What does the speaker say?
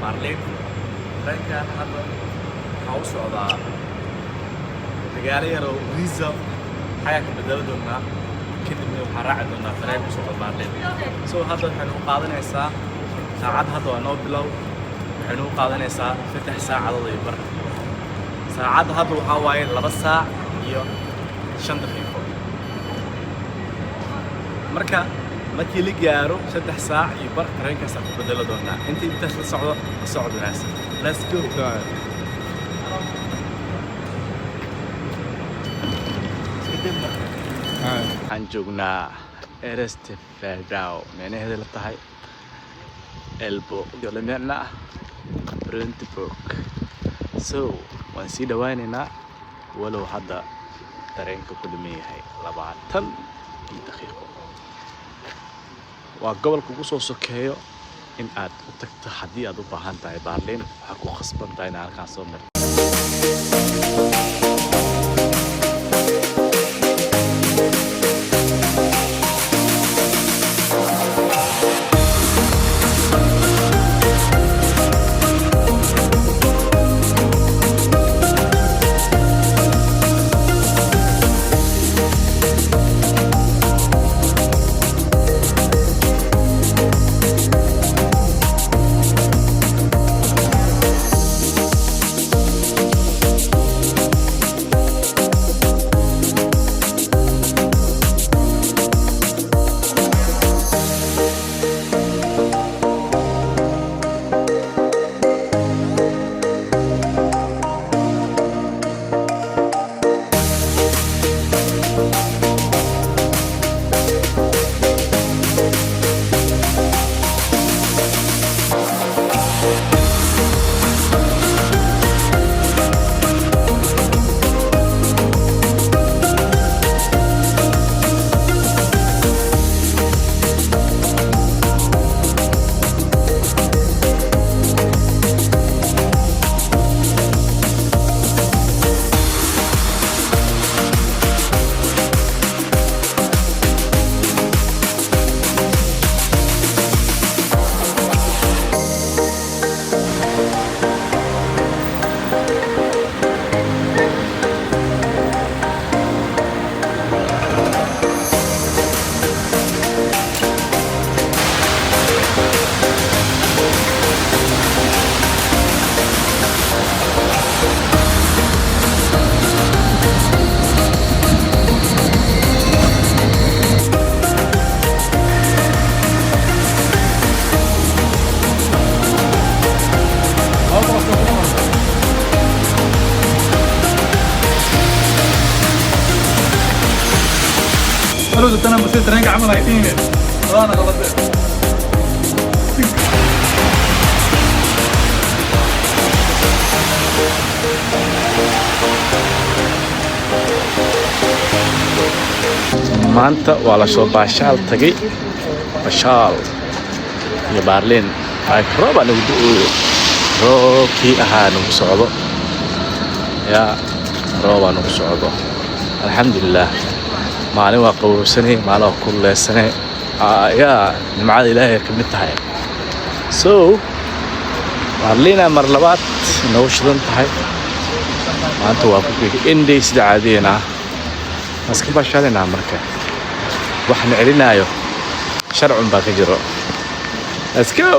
Marlin tareenkan hadda waxa uu socdaa magaalo yar oo Riza xayaa ka bedeli doonaa kadibna waxaan raaci doonaa tareen ku socda Marlin soo hadda waxaan u qaadanaysaa saacad hadda waa noo bilow waxaan u qaadanaysaa 3 saacadood iyo bar saacad hadda waxa waaye 2 saac iyo 5 daqiiqo marka markii la gaaro 3 saac iyo bar tareenkaas ku bedeli doonaa intii inta socdo wanaagsan let's go waxaan joognaa Ereste Verdao meenaheeda la tahay elbo yolemena Brentburg so waan sii dhawaaneynaa walow hadda tareenka ku dhiman yahay 20 daqiiqo waa gobolka ugu soo sokeeyo in aad u tagto haddii aad u baahan tahay Berlin waxaa ku khasban tahay inaad halkaan soo marto أنا مسيت ترينج عمل هايتين أنا غلطت maanta waa la soo baashaal tagay bashaal iyo Berlin ay roob aan ugu da'o roobkii ahaa nagu socdo yaa roob aan ugu socdo alxamdulillah maalin waa qabowsanay maalin waa kuleysanay yaa nimcada Ilaahay ka mid tahay so Berlin mar labaad noo shidan tahay maanta waa ku inday sida caadiina aska bashaalina marka waxaan celinaayo sharcun baa ka jiro let's go